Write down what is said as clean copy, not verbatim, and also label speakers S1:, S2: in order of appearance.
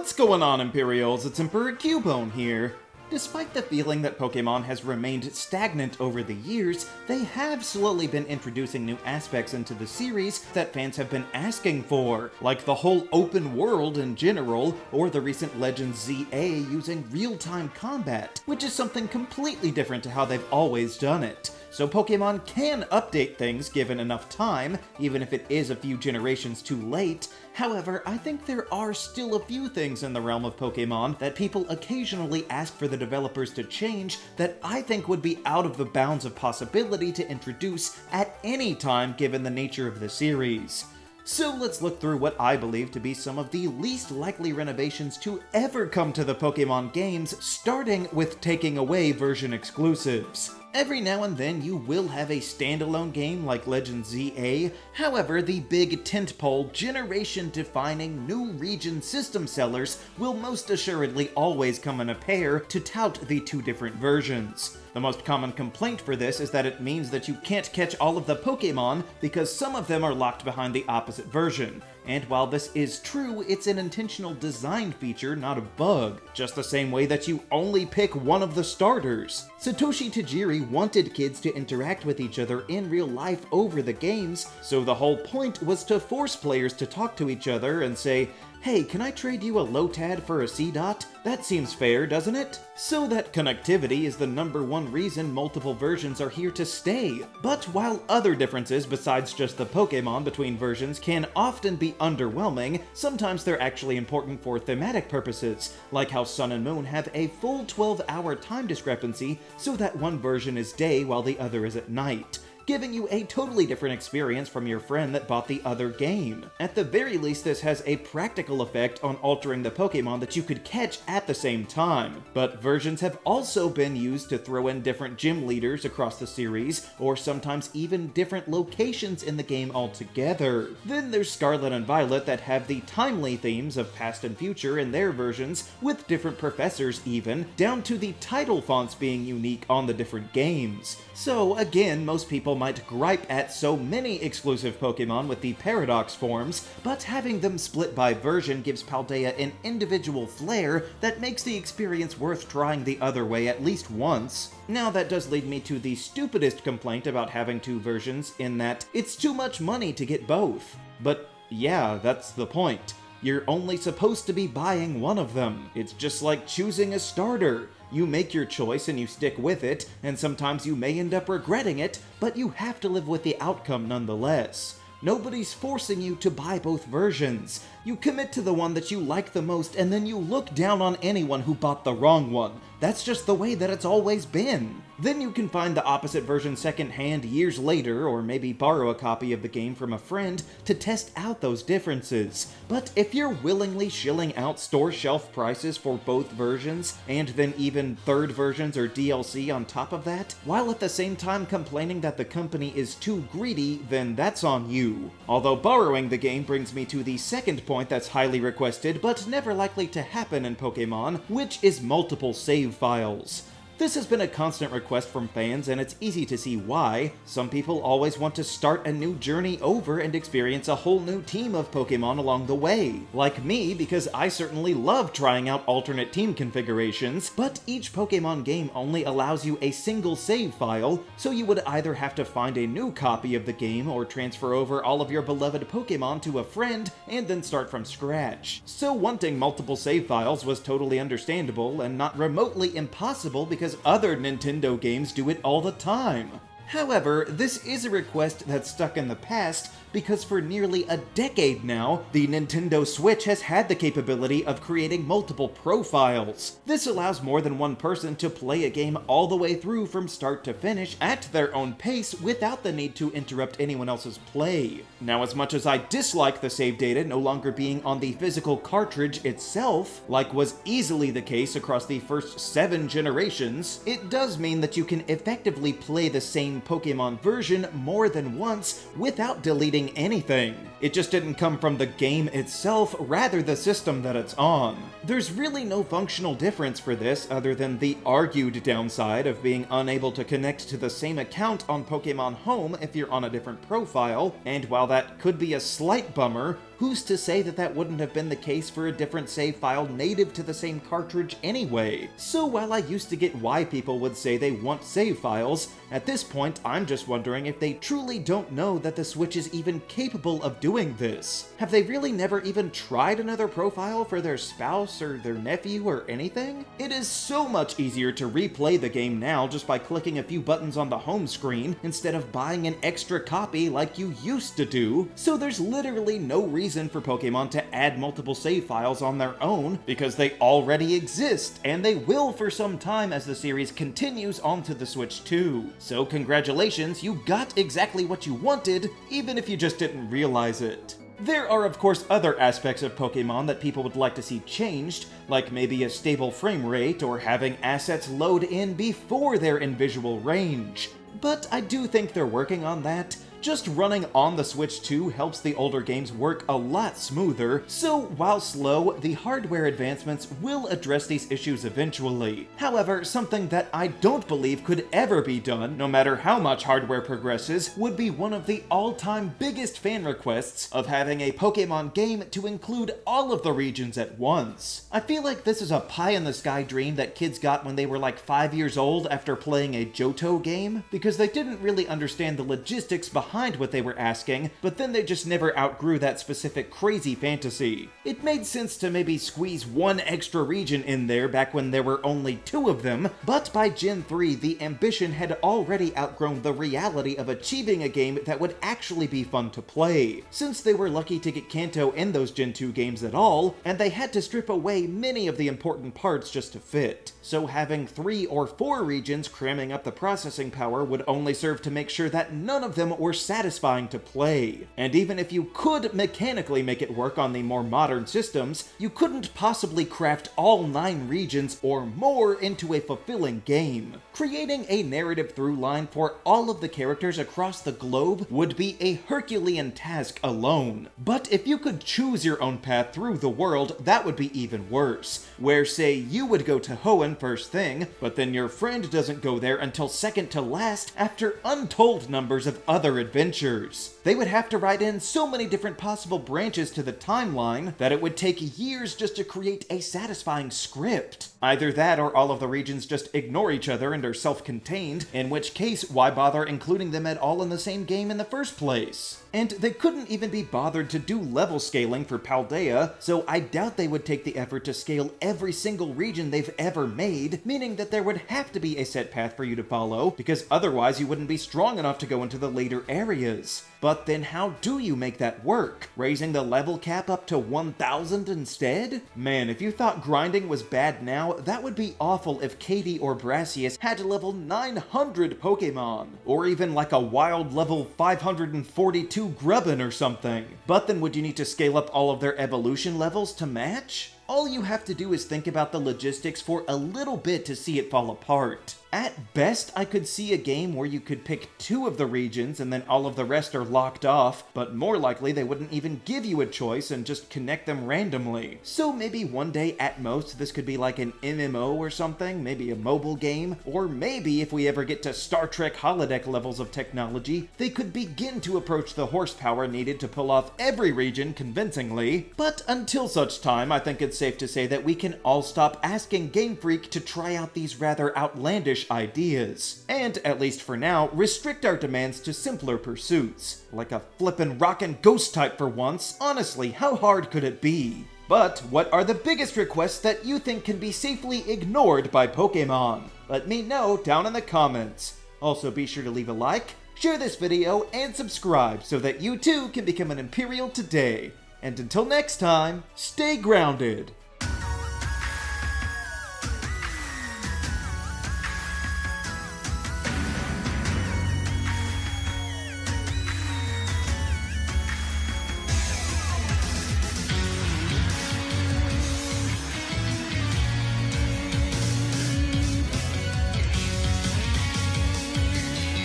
S1: What's going on, Imperials? It's Emperor Cubone here. Despite the feeling that Pokémon has remained stagnant over the years, they have slowly been introducing new aspects into the series that fans have been asking for, like the whole open world in general, or the recent Legends ZA using real-time combat, which is something completely different to how they've always done it. So Pokémon can update things given enough time, even if it is a few generations too late. However, I think there are still a few things in the realm of Pokémon that people occasionally ask for the developers to change that I think would be out of the bounds of possibility to introduce at any time given the nature of the series. So let's look through what I believe to be some of the least likely renovations to ever come to the Pokémon games, starting with taking away version exclusives. Every now and then you will have a standalone game like Legends ZA, however the big tentpole generation-defining new region system sellers will most assuredly always come in a pair to tout the two different versions. The most common complaint for this is that it means that you can't catch all of the Pokémon because some of them are locked behind the opposite version. And while this is true, it's an intentional design feature, not a bug, just the same way that you only pick one of the starters. Satoshi Tajiri wanted kids to interact with each other in real life over the games, so the whole point was to force players to talk to each other and say, "Hey, can I trade you a Lotad for a C-Dot? That seems fair, doesn't it?" So that connectivity is the #1 reason multiple versions are here to stay. But while other differences besides just the Pokémon between versions can often be underwhelming, sometimes they're actually important for thematic purposes, like how Sun and Moon have a full 12-hour time discrepancy so that one version is day while the other is at night, giving you a totally different experience from your friend that bought the other game. At the very least, this has a practical effect on altering the Pokémon that you could catch at the same time. But versions have also been used to throw in different gym leaders across the series, or sometimes even different locations in the game altogether. Then there's Scarlet and Violet that have the timely themes of past and future in their versions, with different professors even, down to the title fonts being unique on the different games. So again, most people might gripe at so many exclusive Pokémon with the Paradox forms, but having them split by version gives Paldea an individual flair that makes the experience worth trying the other way at least once. Now that does lead me to the stupidest complaint about having two versions, in that it's too much money to get both. But yeah, that's the point. You're only supposed to be buying one of them. It's just like choosing a starter. You make your choice and you stick with it, and sometimes you may end up regretting it, but you have to live with the outcome nonetheless. Nobody's forcing you to buy both versions. You commit to the one that you like the most, and then you look down on anyone who bought the wrong one. That's just the way that it's always been. Then you can find the opposite version secondhand years later, or maybe borrow a copy of the game from a friend to test out those differences. But if you're willingly shilling out store shelf prices for both versions, and then even third versions or DLC on top of that, while at the same time complaining that the company is too greedy, then that's on you. Although borrowing the game brings me to the second point that's highly requested but never likely to happen in Pokémon, which is multiple save files. This has been a constant request from fans, and it's easy to see why. Some people always want to start a new journey over and experience a whole new team of Pokémon along the way. Like me, because I certainly love trying out alternate team configurations, but each Pokémon game only allows you a single save file, so you would either have to find a new copy of the game or transfer over all of your beloved Pokémon to a friend and then start from scratch. So wanting multiple save files was totally understandable and not remotely impossible because other Nintendo games do it all the time. However, this is a request that's stuck in the past because for nearly a decade now, the Nintendo Switch has had the capability of creating multiple profiles. This allows more than one person to play a game all the way through from start to finish at their own pace without the need to interrupt anyone else's play. Now, as much as I dislike the save data no longer being on the physical cartridge itself, like was easily the case across the first 7 generations, it does mean that you can effectively play the same Pokémon version more than once without deleting anything. It just didn't come from the game itself, rather the system that it's on. There's really no functional difference for this other than the argued downside of being unable to connect to the same account on Pokémon Home if you're on a different profile, and while that could be a slight bummer, who's to say that that wouldn't have been the case for a different save file native to the same cartridge anyway? So while I used to get why people would say they want save files, at this point I'm just wondering if they truly don't know that the Switch is even capable of doing this. Have they really never even tried another profile for their spouse or their nephew or anything? It is so much easier to replay the game now just by clicking a few buttons on the home screen instead of buying an extra copy like you used to do, so there's literally no reason for Pokémon to add multiple save files on their own because they already exist, and they will for some time as the series continues onto the Switch too. So congratulations, you got exactly what you wanted, even if you just didn't realize it. There are of course other aspects of Pokémon that people would like to see changed, like maybe a stable frame rate or having assets load in before they're in visual range. But I do think they're working on that. Just running on the Switch 2 helps the older games work a lot smoother, so while slow, the hardware advancements will address these issues eventually. However, something that I don't believe could ever be done, no matter how much hardware progresses, would be one of the all-time biggest fan requests of having a Pokémon game to include all of the regions at once. I feel like this is a pie-in-the-sky dream that kids got when they were like 5 years old after playing a Johto game, because they didn't really understand the logistics behind what they were asking, but then they just never outgrew that specific crazy fantasy. It made sense to maybe squeeze one extra region in there back when there were only 2 of them, but by Gen 3 the ambition had already outgrown the reality of achieving a game that would actually be fun to play, since they were lucky to get Kanto in those Gen 2 games at all, and they had to strip away many of the important parts just to fit. So having 3 or 4 regions cramming up the processing power would only serve to make sure that none of them were satisfying to play. And even if you could mechanically make it work on the more modern systems, you couldn't possibly craft all 9 regions or more into a fulfilling game. Creating a narrative through line for all of the characters across the globe would be a Herculean task alone. But if you could choose your own path through the world, that would be even worse, where say you would go to Hoenn first thing, but then your friend doesn't go there until second to last after untold numbers of other adventures. They would have to write in so many different possible branches to the timeline that it would take years just to create a satisfying script. Either that or all of the regions just ignore each other and are self-contained, in which case why bother including them at all in the same game in the first place? And they couldn't even be bothered to do level scaling for Paldea, so I doubt they would take the effort to scale every single region they've ever made, meaning that there would have to be a set path for you to follow, because otherwise you wouldn't be strong enough to go into the later areas. But then how do you make that work? Raising the level cap up to 1000 instead? Man, if you thought grinding was bad now, that would be awful if Katie or Brassius had level 900 Pokémon, or even like a wild level 542 Grubbin or something. But then would you need to scale up all of their evolution levels to match? All you have to do is think about the logistics for a little bit to see it fall apart. At best, I could see a game where you could pick 2 of the regions and then all of the rest are locked off, but more likely they wouldn't even give you a choice and just connect them randomly. So maybe one day at most this could be like an MMO or something, maybe a mobile game, or maybe if we ever get to Star Trek holodeck levels of technology, they could begin to approach the horsepower needed to pull off every region convincingly. But until such time, I think it's safe to say that we can all stop asking Game Freak to try out these rather outlandish ideas, and, at least for now, restrict our demands to simpler pursuits. Like a flippin' rockin' ghost type for once. Honestly, how hard could it be? But what are the biggest requests that you think can be safely ignored by Pokémon? Let me know down in the comments. Also be sure to leave a like, share this video, and subscribe so that you too can become an Imperial today. And until next time, stay grounded!